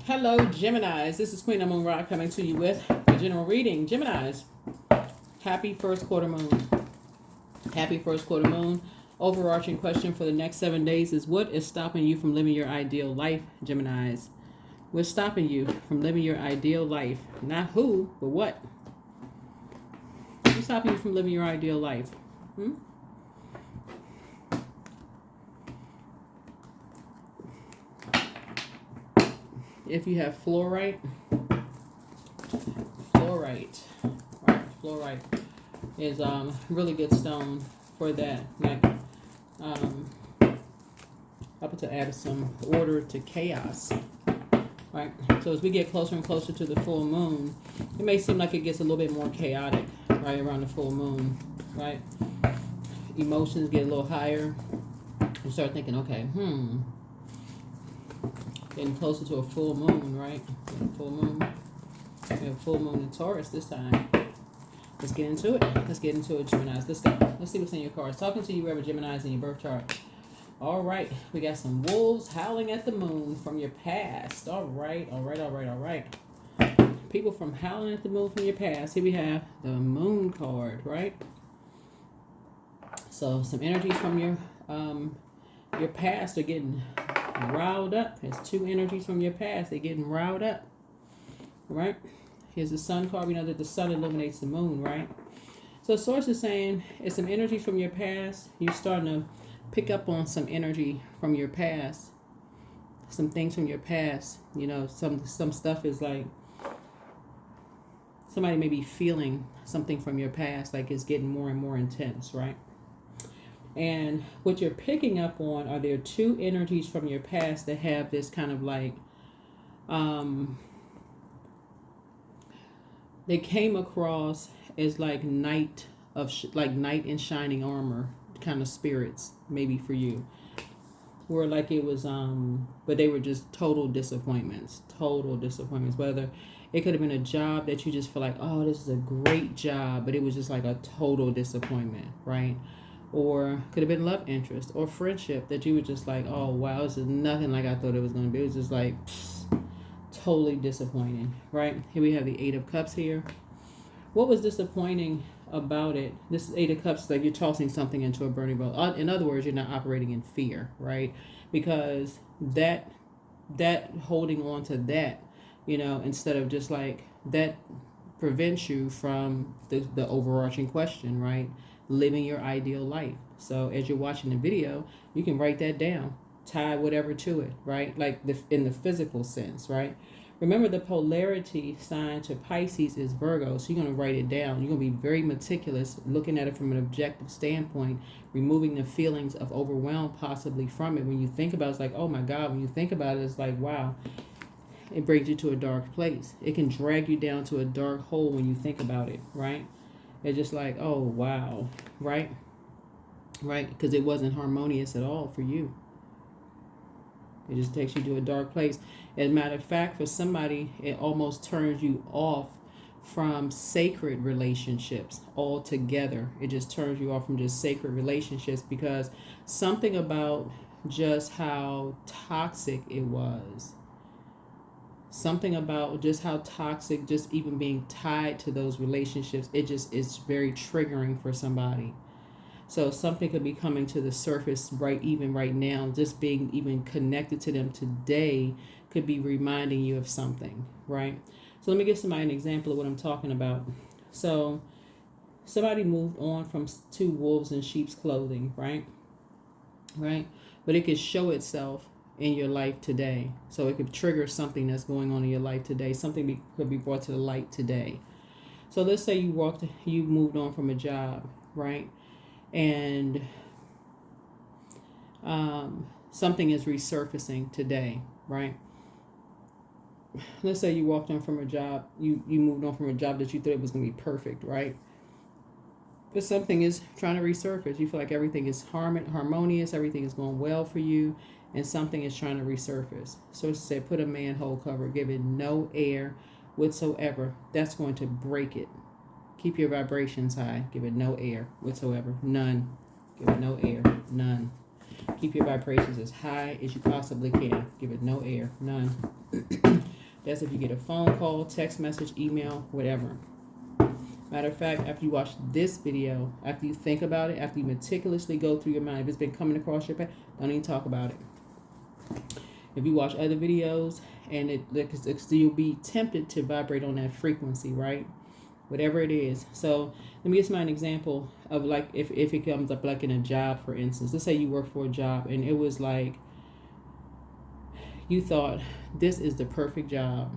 Hello, Geminis. This is Queen Amun Ra coming to you with a general reading. Geminis, happy first quarter moon. Happy first quarter moon. Overarching question for the next 7 days is what is stopping you from living your ideal life, Geminis? What's stopping you from living your ideal life? Not who, but what? What's stopping you from living your ideal life? If you have fluorite, fluorite is really good stone for that. Like up to add some order to chaos. Right. So as we get closer and closer to the full moon, it may seem like it gets a little bit more chaotic right around the full moon. Right. Emotions get a little higher. You start thinking, okay, getting closer to a full moon, right? Full moon. We have full moon in Taurus this time. Let's get into it. Geminis. Let's go. Let's see what's in your cards. Talking to you, Reverend Geminis, in your birth chart. All right. We got some wolves howling at the moon from your past. All right. People from howling at the moon from your past. Here we have the moon card, right? So some energies from your past are getting riled up. There's two energies from your past. They're getting riled up. Right? Here's the sun card. We know that the sun illuminates the moon, right? So source is saying it's some energy from your past. You're starting to pick up on some energy from your past. Some things from your past. You know, some stuff is like somebody may be feeling something from your past, like it's getting more and more intense, right? And what you're picking up on are there two energies from your past that have this kind of like, they came across as like knight in shining armor kind of spirits, maybe for you. Where like it was, but they were just total disappointments. Whether it could have been a job that you just feel like, oh, this is a great job, but it was just like a total disappointment, right? Or could have been love interest or friendship that you were just like, oh wow, this is nothing like I thought it was going to be. It was just like totally disappointing, right? Here we have the Eight of Cups here. What was disappointing about it? This Eight of Cups is like you're tossing something into a burning bowl. In other words, you're not operating in fear, right? Because that holding on to that, you know, instead of just like that prevents you from the overarching question, right? Living your ideal life. So as you're watching the video, you can write that down, tie whatever to it, right? Like in the physical sense, right? Remember the polarity sign to Pisces is Virgo, so you're going to write it down. You're going to be very meticulous, looking at it from an objective standpoint, removing the feelings of overwhelm possibly from it. When you think about it, it's like, oh my God, when you think about it, it's like, wow, it brings you to a dark place. It can drag you down to a dark hole when you think about it, right? It's just like, oh, wow, right? Right? Because it wasn't harmonious at all for you. It just takes you to a dark place. As a matter of fact, for somebody, it almost turns you off from sacred relationships altogether. It just turns you off from just sacred relationships because something about just how toxic it was. Something about just how toxic, just even being tied to those relationships, it just is very triggering for somebody. So something could be coming to the surface right now, just being even connected to them today could be reminding you of something, right? So let me give somebody an example of what I'm talking about. So somebody moved on from two wolves in sheep's clothing, right? Right? But it could show itself in your life today. So it could trigger something that's going on in your life today. Something could be brought to the light today. So let's say you moved on from a job, right? And something is resurfacing today, right? Let's say you walked on from a job, you moved on from a job that you thought was going to be perfect, right? But something is trying to resurface. You feel like everything is harmonious, everything is going well for you, and something is trying to resurface. So it said, put a manhole cover, give it no air whatsoever. That's going to break it. Keep your vibrations high. Give it no air whatsoever. None. Give it no air. None. Keep your vibrations as high as you possibly can. Give it no air, none. That's if you get a phone call, text message, email, whatever. Matter of fact, after you watch this video, after you think about it, after you meticulously go through your mind, if it's been coming across your path, don't even talk about it. If you watch other videos and you'll be tempted to vibrate on that frequency, right? Whatever it is. So let me give you an example of like if it comes up like in a job, for instance. Let's say you work for a job and it was like you thought this is the perfect job.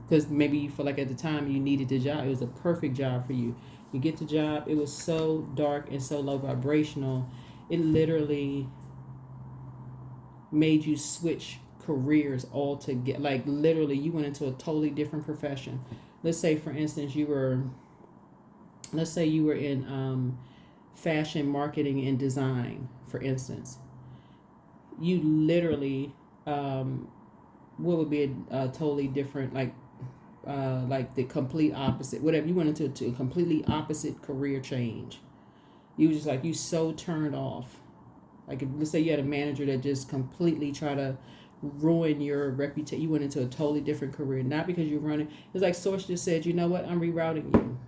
Because maybe you feel like at the time you needed the job. It was a perfect job for you. You get the job. It was so dark and so low vibrational. It literally made you switch careers altogether. Like literally you went into a totally different profession. Let's say, for instance, you were in fashion marketing and design, for instance. You literally, what would be a totally different, like the complete opposite, whatever. You went into a completely opposite career change. You was just like, you so turned off. Like, let's say you had a manager that just completely tried to ruin your reputation. You went into a totally different career, not because you're running. It's like Source just said, you know what? I'm rerouting you.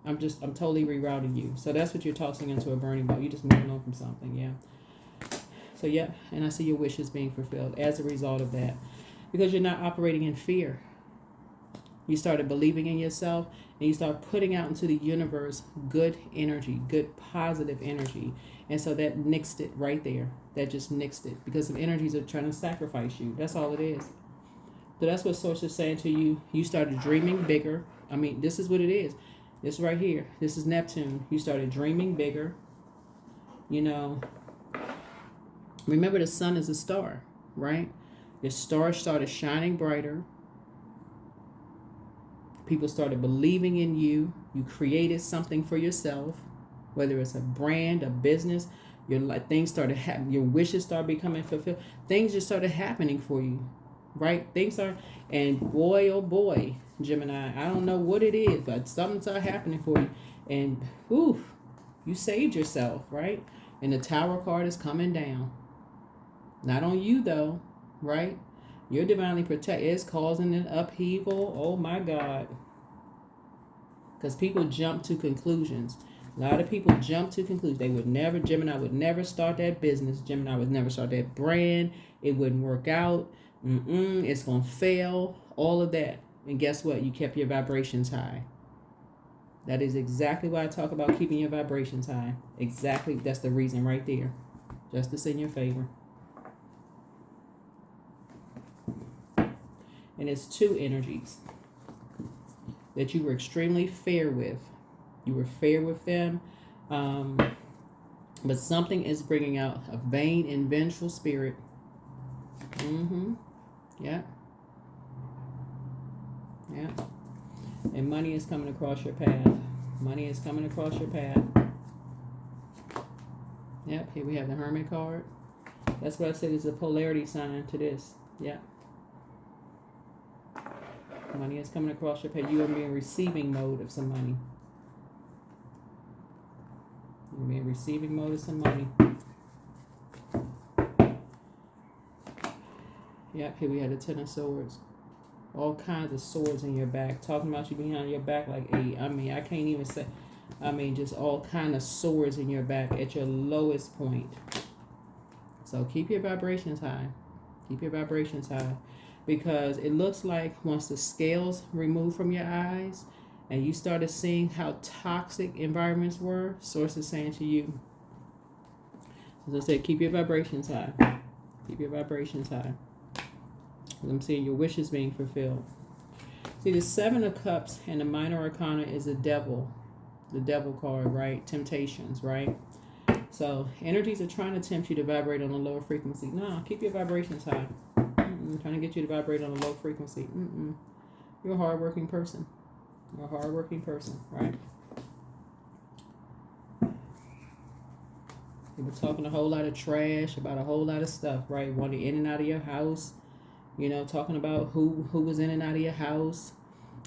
I'm totally rerouting you. So that's what you're tossing into a burning ball. You're just moving on from something, yeah. So yeah, and I see your wishes being fulfilled as a result of that, because you're not operating in fear. You started believing in yourself, and you start putting out into the universe good energy, good positive energy. And so that nixed it right there. That just nixed it, because some energies are trying to sacrifice you. That's all it is. So that's what Source is saying to you. You started dreaming bigger. I mean, this is what it is. This right here. This is Neptune. You started dreaming bigger. You know, remember the sun is a star, right? The star started shining brighter. People started believing in you. You created something for yourself, whether it's a brand, a business. Things started happening. Your wishes started becoming fulfilled. Things just started happening for you, right? And boy, oh boy, Gemini, I don't know what it is, but something started happening for you. And you saved yourself, right? And the Tower card is coming down. Not on you though, right? You're divinely protected. It's causing an upheaval. Oh my God. Because people jump to conclusions. A lot of people jump to conclusions. Gemini would never start that business. Gemini would never start that brand. It wouldn't work out. It's going to fail. All of that. And guess what? You kept your vibrations high. That is exactly why I talk about keeping your vibrations high. Exactly. That's the reason right there. Justice in your favor. And it's two energies that you were extremely fair with. You were fair with them. But something is bringing out a vain and vengeful spirit. Yeah. Yeah. And money is coming across your path. Money is coming across your path. Yep. Here we have the Hermit card. That's what I said is a polarity sign to this. Yep. Money is coming across your path. You are in receiving mode of some money. You're in receiving mode of some money. Yep, here we have the Ten of Swords. All kinds of swords in your back. Talking about you behind your back like I can't even say. Just all kind of swords in your back at your lowest point. So keep your vibrations high. Keep your vibrations high. Because it looks like once the scales removed from your eyes and you started seeing how toxic environments were, Source is saying to you, as I said, keep your vibrations high. Keep your vibrations high. I'm seeing your wishes being fulfilled. See, the Seven of Cups and the Minor Arcana is the devil. The devil card, right? Temptations, right? So energies are trying to tempt you to vibrate on a lower frequency. No, keep your vibrations high. Trying to get you to vibrate on a low frequency. You're a hardworking person. You're a hardworking person, right? People talking a whole lot of trash about a whole lot of stuff, right? Wanting in and out of your house. You know, talking about who was in and out of your house,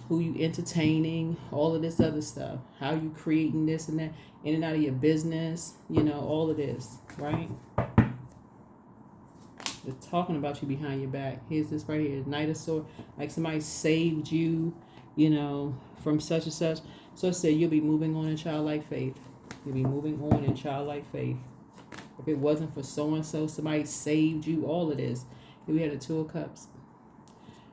who you entertaining, all of this other stuff. How you creating this and that, in and out of your business, you know, all of this, right? They're talking about you behind your back. Here's this right here, Knight of Swords. Like somebody saved you, you know, from such and such. So it said you'll be moving on in childlike faith. You'll be moving on in childlike faith. If it wasn't for so-and-so, somebody saved you, all of this. Here we had the Two of Cups.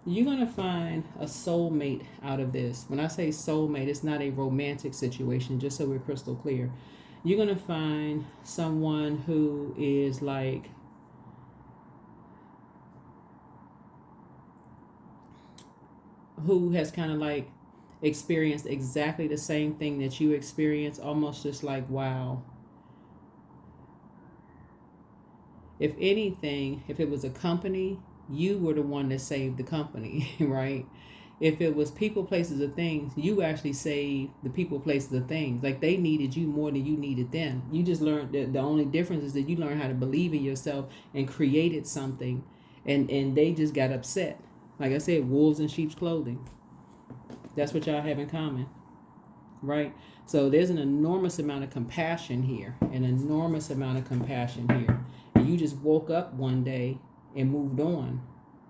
You're going to find a soulmate out of this. When I say soulmate, it's not a romantic situation, just so we're crystal clear. You're going to find someone who is like, who has kind of like experienced exactly the same thing that you experienced, almost just like, wow. If anything, if it was a company, you were the one that saved the company, right? If it was people, places, or things, you actually saved the people, places, or things. Like they needed you more than you needed them. You just learned that the only difference is that you learned how to believe in yourself and created something, and they just got upset. Like I said, wolves in sheep's clothing. That's what y'all have in common, right? So there's an enormous amount of compassion here, an enormous amount of compassion here. And you just woke up one day and moved on.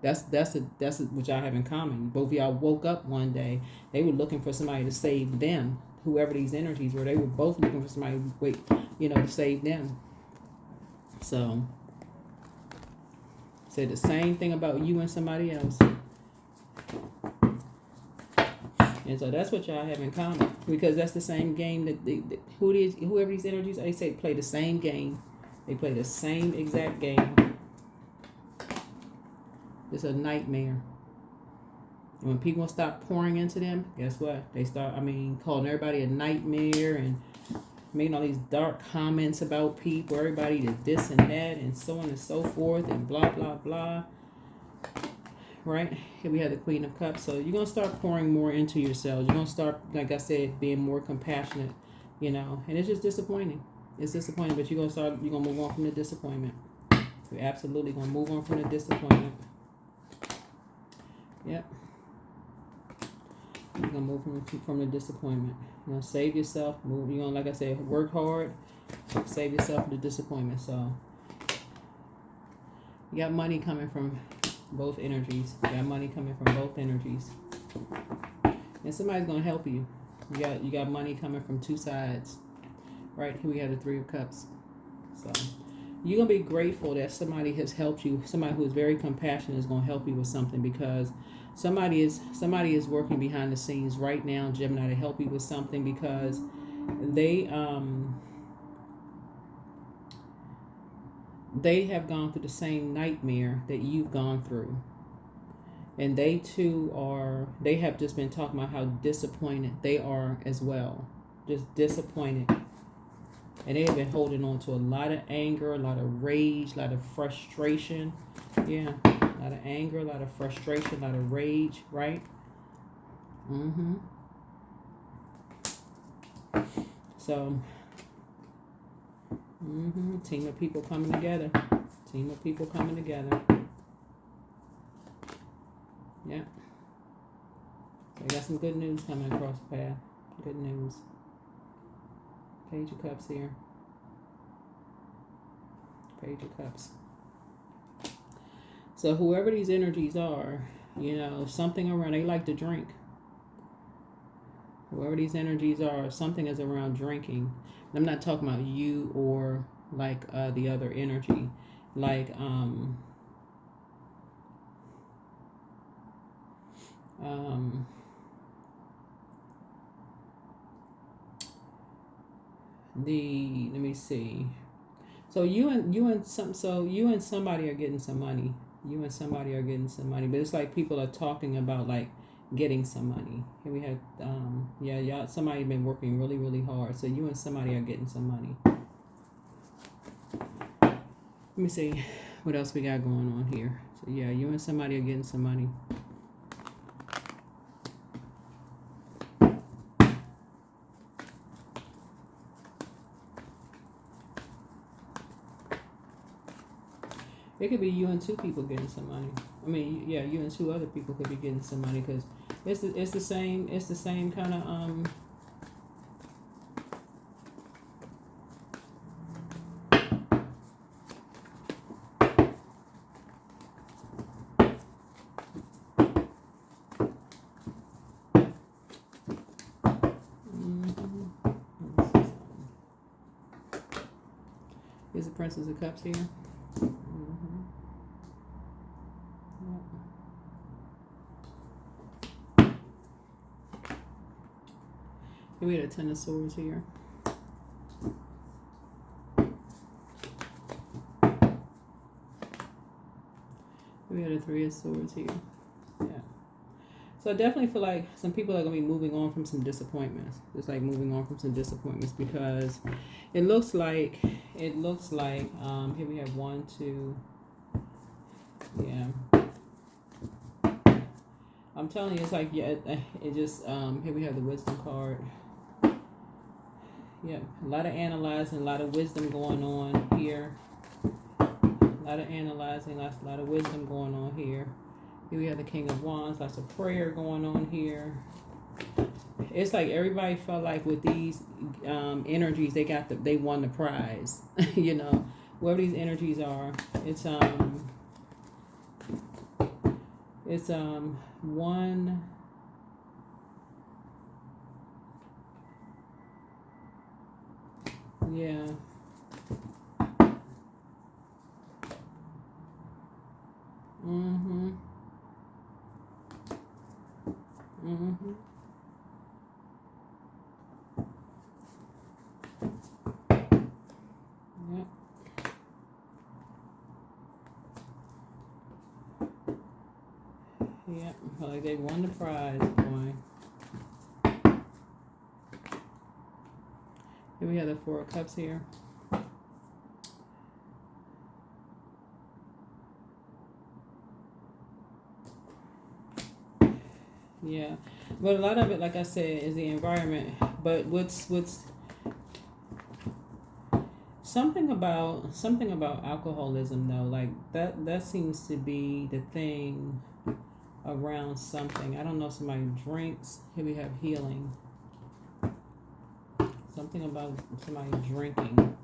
That's what y'all have in common. Both of y'all woke up one day. They were looking for somebody to save them. Whoever these energies were, they were both looking for somebody to save them. So say the same thing about you and somebody else. And so that's what y'all have in common, because that's the same game that whoever these energies are, they say play the same game. They play the same exact game. It's a nightmare. And when people stop pouring into them, guess what? They start, calling everybody a nightmare and making all these dark comments about people, everybody to this and that and so on and so forth and blah, blah, blah. Right? Here we have the Queen of Cups. So you're going to start pouring more into yourselves. You're going to start, like I said, being more compassionate, and it's just disappointing. It's disappointing, but you're going to move on from the disappointment. You're absolutely going to move on from the disappointment. Yep. You're going to move from the disappointment. You're going to save yourself. You're going to, like I said, work hard. Save yourself from the disappointment. So you got money coming from both energies. You got money coming from both energies. And somebody's going to help you. You got money coming from two sides. Right? Here we have the Three of Cups. So you're going to be grateful that somebody has helped you. Somebody who is very compassionate is going to help you with something, because somebody is working behind the scenes right now, Gemini, to help you with something, because they have gone through the same nightmare that you've gone through. And they have just been talking about how disappointed they are as well. Just disappointed. And they have been holding on to a lot of anger, a lot of rage, a lot of frustration. Yeah, a lot of anger, a lot of frustration, a lot of rage, right? So, team of people coming together. Team of people coming together. Yeah. So we got some good news coming across the path. Good news. Page of Cups here. Page of Cups. So whoever these energies are, something around, they like to drink. Whoever these energies are, something is around drinking. I'm not talking about you or like the other energy. Like, let me see. So you and somebody are getting some money. You and somebody are getting some money, but it's like people are talking about like getting some money. Here we have y'all, somebody been working really, really hard. So you and somebody are getting some money. Let me see what else we got going on here. So yeah, you and somebody are getting some money. It could be you and two people getting some money. You and two other people could be getting some money, because it's the same kind of Is the Princess of Cups here? Mm-hmm. Yep. Here we had a Ten of Swords here. We had a Three of Swords here. Yeah. So I definitely feel like some people are going to be moving on from some disappointments. Just like moving on from some disappointments, because it looks like, here we have 1, 2, yeah. I'm telling you, it's like, yeah, it just, here we have the Wisdom card. Yeah, a lot of analyzing, a lot of wisdom going on here. A lot of analyzing, a lot of wisdom going on here. Here we have the King of Wands, lots of prayer going on here. It's like everybody felt like with these energies, they won the prize. You know, wherever these energies are, it's one. Yeah. Mm-hmm. Mm-hmm. Yep. Yep. Like they won the prize, boy. Here we have the Four of Cups here. Yeah, but a lot of it, like I said, is the environment. But what's something about alcoholism though, like that seems to be the thing around something. I don't know. Somebody drinks. Here we have healing. Something about somebody drinking.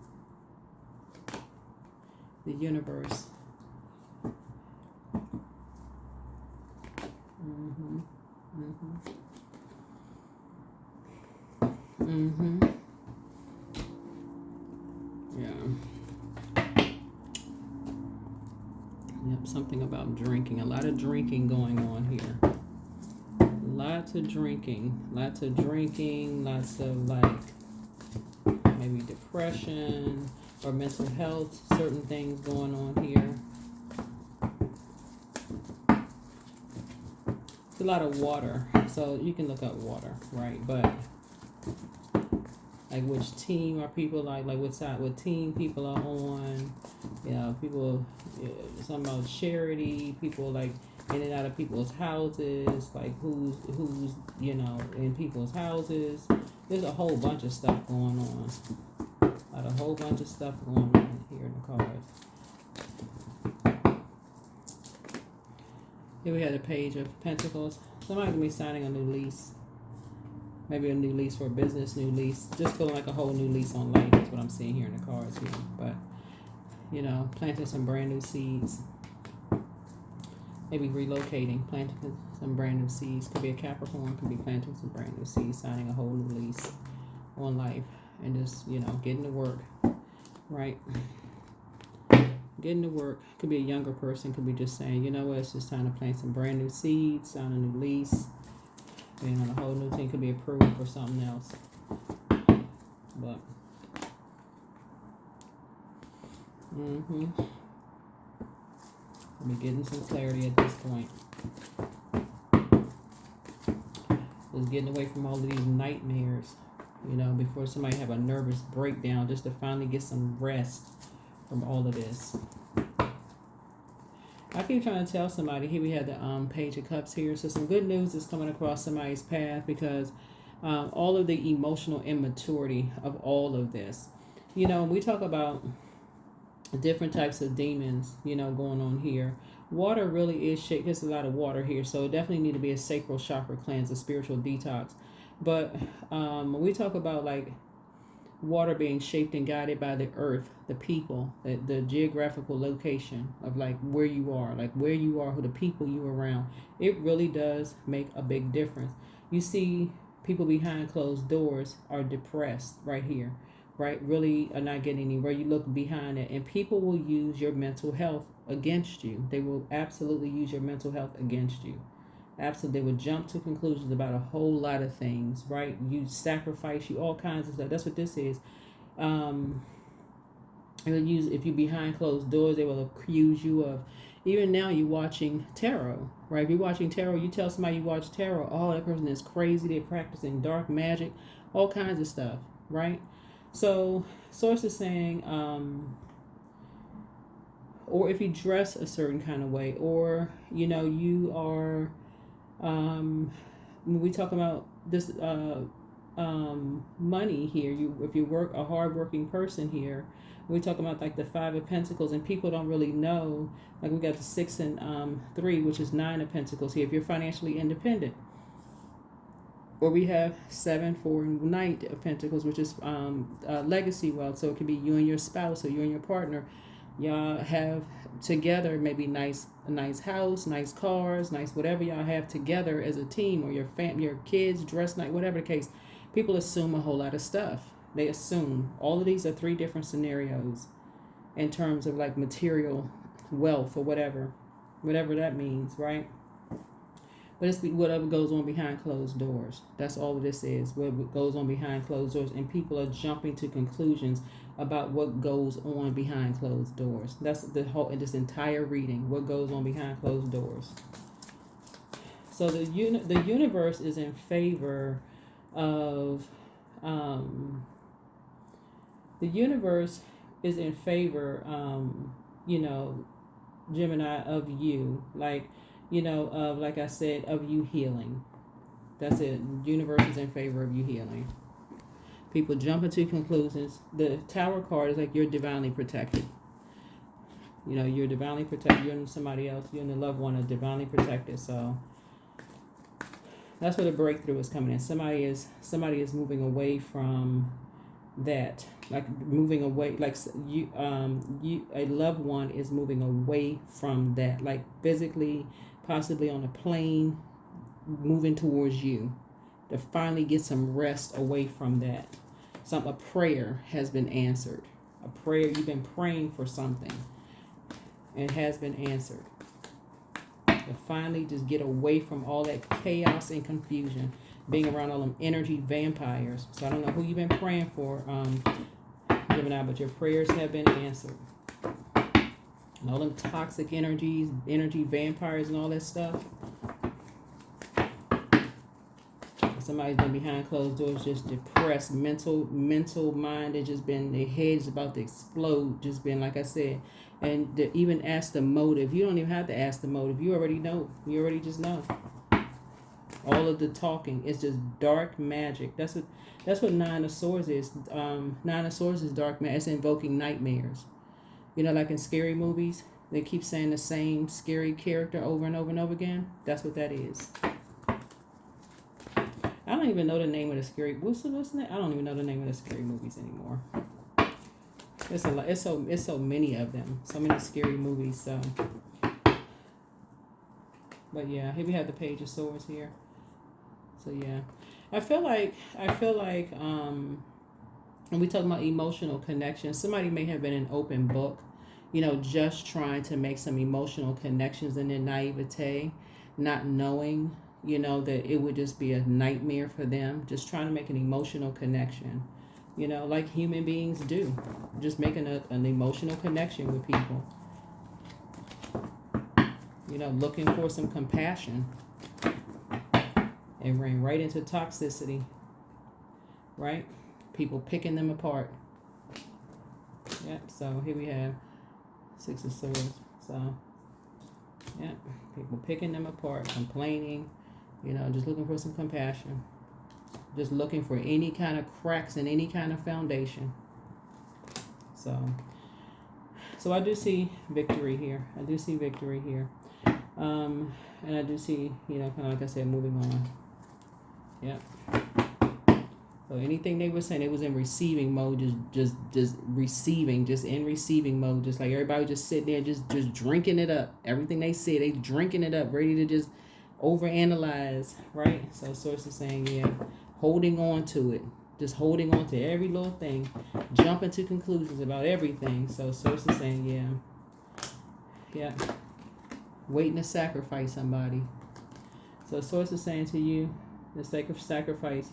The universe. Mm-hmm. Mm-hmm. Mm-hmm. Yeah. Yep, something about drinking. A lot of drinking going on here. Lots of drinking. Lots of like maybe depression or mental health, certain things going on here. It's a lot of water, so you can look up water, right? But like which team are people like what side, what team people are on, you know, people, something about charity, people like in and out of people's houses, like who's you know, in people's houses. There's a whole bunch of stuff going on. A whole bunch of stuff going on here in the cards. Here we have the Page of Pentacles. Somebody gonna be signing a new lease. Maybe a new lease for a business, new lease. Just feeling like a whole new lease on life. That's what I'm seeing here in the cards here. But, you know, planting some brand new seeds. Maybe relocating, planting some brand new seeds. Could be a Capricorn, could be planting some brand new seeds, signing a whole new lease on life. And just, you know, getting to work, right? Getting to work. Could be a younger person, could be just saying, you know what, it's just time to plant some brand new seeds, sign a new lease. Being on a whole new thing, could be approved for something else. But, I'll be getting some clarity at this point. Just getting away from all of these nightmares, you know, before somebody have a nervous breakdown, just to finally get some rest from all of this. I keep trying to tell somebody, here we had the Page of Cups here. So some good news is coming across somebody's path, because all of the emotional immaturity of all of this. You know, we talk about different types of demons, you know, going on here. Water really is shaped. There's a lot of water here. So it definitely need to be a sacral chakra cleanse, a spiritual detox. But when we talk about like water being shaped and guided by the earth, the people, the geographical location of like where you are, who the people you around, it really does make a big difference. You see people behind closed doors are depressed right here. right? Really are not getting anywhere. You look behind it, and people will use your mental health against you. They will absolutely use your mental health against you. Absolutely, they would jump to conclusions about a whole lot of things, right? You sacrifice, you all kinds of stuff. That's what this is. They will use, if you behind closed doors, they will accuse you of. Even now, you're watching tarot, right? If you're watching tarot, you tell somebody you watch tarot, oh, that person is crazy. They're practicing dark magic, all kinds of stuff, right? So, source is saying, or if you dress a certain kind of way, or you are. When we talk about this money here, if you work a hardworking person here, we talk about like the 5 of Pentacles, and people don't really know. Like we got the 6 and 3, which is 9 of Pentacles here. If you're financially independent, or we have 7, 4, and Knight of Pentacles, which is legacy wealth. So it could be you and your spouse, or you and your partner. Y'all have together maybe a nice house, nice cars, nice whatever y'all have together as a team, or your kids dress nice, whatever the case. People assume a whole lot of stuff. They assume all of these are 3 different scenarios in terms of like material wealth or whatever that means, right? But it's whatever goes on behind closed doors. That's all this is. What goes on behind closed doors, and people are jumping to conclusions about what goes on behind closed doors. That's the whole in this entire reading. What goes on behind closed doors. So the universe is in favor of. The universe is in favor. Gemini, of you, like. Of, like I said, of you healing. That's it. Universe is in favor of you healing. People jump into conclusions. The Tower card is like you're divinely protected. You're divinely protected. You and somebody else, you and the loved one are divinely protected. So that's where the breakthrough is coming in. Somebody is moving away from that. Like moving away, like a loved one is moving away from that, like physically, possibly on a plane, moving towards you to finally get some rest away from that. A prayer has been answered. A prayer, you've been praying for something, and it has been answered. To finally just get away from all that chaos and confusion, being around all them energy vampires. So I don't know who you've been praying for, Gemini, but your prayers have been answered. And all them toxic energies, energy vampires and all that stuff. Somebody's been behind closed doors, just depressed, mental mind. They just been, their head's about to explode. Just been, like I said, and to even ask the motive. You don't even have to ask the motive. You already know. You already just know. All of the talking is just dark magic. That's what 9 of Swords is. 9 of Swords is dark magic. It's invoking nightmares. Like in scary movies, they keep saying the same scary character over and over and over again. That's what that is. I don't even know the name of the scary. What's the name? I don't even know the name of the scary movies anymore. It's a lot. It's so many of them. So many scary movies. So, but yeah, here we have the Page of Swords here. So yeah, I feel like when we talk about emotional connection, somebody may have been an open book, just trying to make some emotional connections in their naivete, not knowing, that it would just be a nightmare for them, just trying to make an emotional connection, like human beings do, just making an emotional connection with people, looking for some compassion. And ran right into toxicity, right? People picking them apart. Yep, so here we have 6 of Swords. So, yeah, people picking them apart, complaining, just looking for some compassion. Just looking for any kind of cracks in any kind of foundation. So I do see victory here. And I do see, kind of like I said, moving on. Yep. So anything they were saying, it was in receiving mode, just receiving, just in receiving mode, just like everybody just sitting there, just drinking it up. Everything they say, they drinking it up, ready to just overanalyze, right? So source is saying, yeah, holding on to it, just holding on to every little thing, jumping to conclusions about everything. So source is saying, yeah, waiting to sacrifice somebody. So source is saying to you, the sake of sacrifice,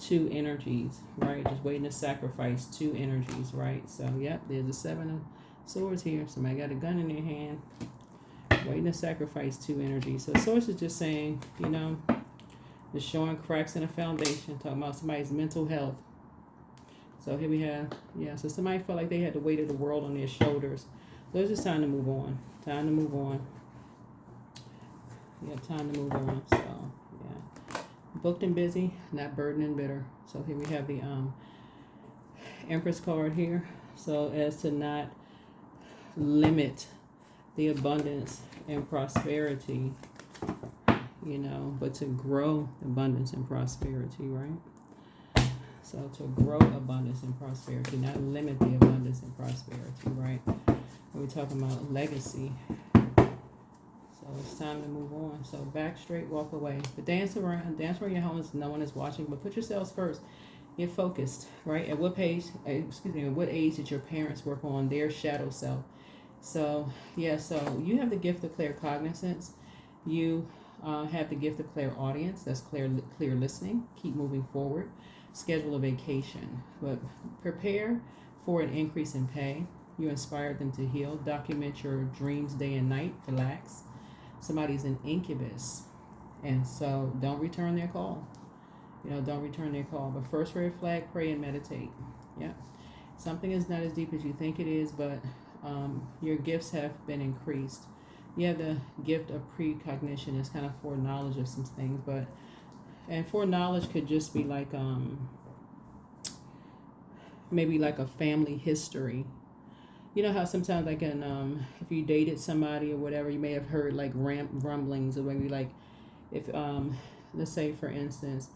two energies, right? Just waiting to sacrifice two energies, right? So yep, there's the 7 of swords here. Somebody got a gun in their hand, waiting to sacrifice two energies. So source is just saying, just showing cracks in the foundation, talking about somebody's mental health. So here we have, so somebody felt like they had the weight of the world on their shoulders. So it's just time to move on. Time to move on. Yeah, time to move on. So, yeah. Booked and busy, not burdened and bitter. So here we have the Empress card here. So as to not limit the abundance and prosperity, but to grow abundance and prosperity, right? So to grow abundance and prosperity, not limit the abundance and prosperity, right? We're talking about legacy. So it's time to move on. So back straight, walk away. But dance around your home as no one is watching, but put yourselves first. Get focused, right? At what age did your parents work on their shadow self? So, so you have the gift of claircognizance. You have the gift of clairaudience. That's clear listening. Keep moving forward. Schedule a vacation. But prepare for an increase in pay. You inspire them to heal. Document your dreams day and night. Relax. Somebody's an incubus. And so don't return their call. Don't return their call. But first red flag, pray and meditate. Yeah. Something is not as deep as you think it is, but your gifts have been increased. You have the gift of precognition. It's kind of foreknowledge of some things, and foreknowledge could just be like maybe like a family history. You know how sometimes like if you dated somebody or whatever, you may have heard like rumblings, or maybe like if let's say for instance,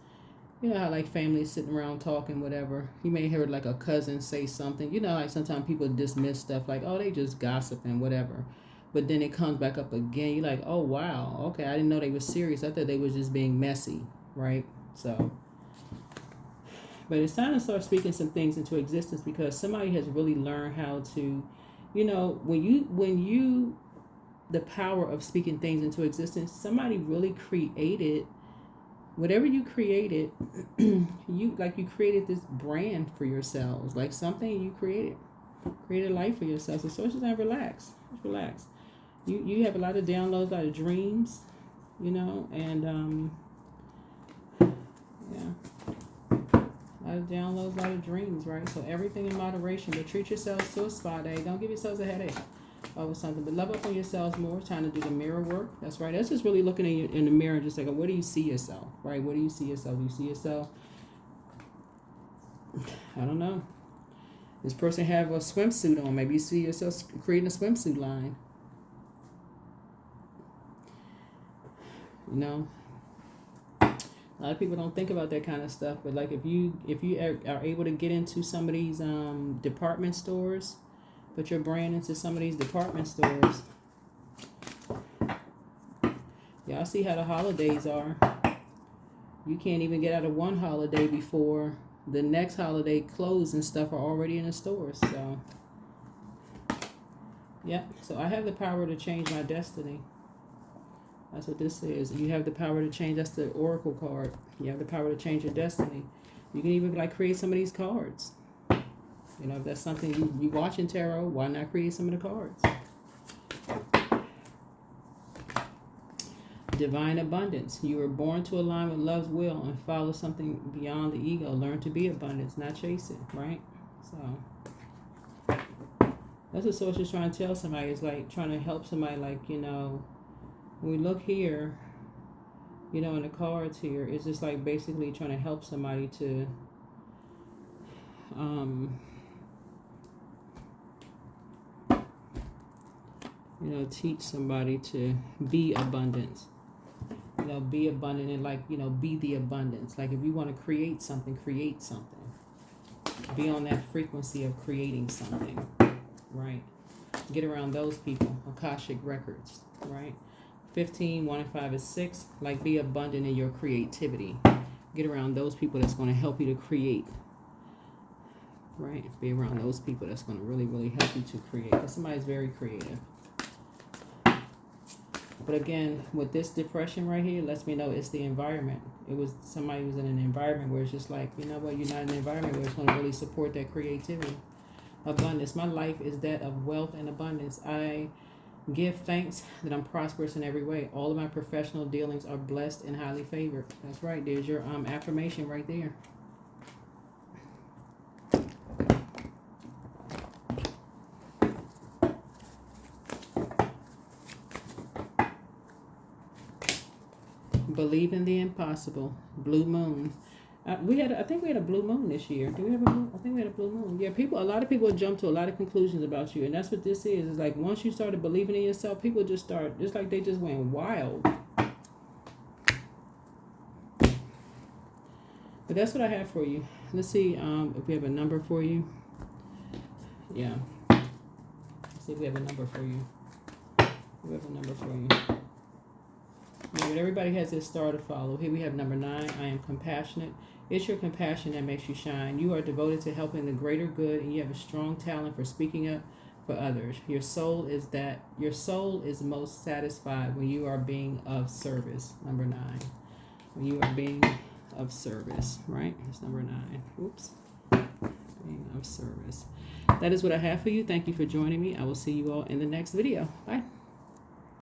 how like families sitting around talking, whatever. You may have heard like a cousin say something. Like sometimes people dismiss stuff like, oh, they just gossiping, whatever. But then it comes back up again. You're like, oh, wow. Okay, I didn't know they were serious. I thought they was just being messy, right? So, but it's time to start speaking some things into existence, because somebody has really learned how to, when you, the power of speaking things into existence, somebody really created whatever you created. You created this brand for yourselves, like something you created life for yourself. So it's just not relax. Just relax. You have a lot of downloads, a lot of dreams, and a lot of downloads, a lot of dreams, right? So everything in moderation, but treat yourselves to a spa day. Don't give yourselves a headache over something, but love up on yourselves more. Time to do the mirror work. That's right. That's just really looking in the mirror, just like, what do you see yourself, right? What do you see yourself? Do you see yourself? I don't know. This person have a swimsuit on. Maybe you see yourself creating a swimsuit line. A lot of people don't think about that kind of stuff, but like if you are able to get into some of these department stores, put your brand into some of these department stores. Y'all see how the holidays are. You can't even get out of one holiday before the next holiday clothes and stuff are already in the stores. So, so I have the power to change my destiny. That's what this is. You have the power to change. That's the Oracle card. You have the power to change your destiny. You can even create some of these cards. If that's something you watch in tarot, why not create some of the cards? Divine abundance. You were born to align with love's will and follow something beyond the ego. Learn to be abundance, not chase it, right? So that's what source is trying to tell somebody. It's like trying to help somebody, when we look here, in the cards here, it's just like basically trying to help somebody to teach somebody to be abundance. Be abundant and be the abundance. Like if you want to create something, create something. Be on that frequency of creating something, right? Get around those people. Akashic records, right? 15, 1 and 5 is 6. Be abundant in your creativity. Get around those people that's going to help you to create. Right? Be around those people that's going to really, really help you to create. Because somebody's very creative. But again, with this depression right here, lets me know it's the environment. It was somebody who's in an environment where it's just like, you know what, you're not in an environment where it's going to really support that creativity. Abundance. My life is that of wealth and abundance. I give thanks that I'm prosperous in every way. All of my professional dealings are blessed and highly favored. That's right. There's your affirmation right there. Believe in the impossible. Blue moon. I think we had a blue moon this year. Do we have a blue? I think we had a blue moon. Yeah, a lot of people jump to a lot of conclusions about you, and that's what this is. It's like once you started believing in yourself, people just like they just went wild. But that's what I have for you. Let's see if we have a number for you. Yeah. Let's see if we have a number for you. We have a number for you. Yeah, but everybody has this star to follow. Here we have number 9. I am compassionate. It's your compassion that makes you shine. You are devoted to helping the greater good, and you have a strong talent for speaking up for others. Your soul is most satisfied when you are being of service. Number 9. When you are being of service, right? It's number 9. Oops. Being of service. That is what I have for you. Thank you for joining me. I will see you all in the next video. Bye.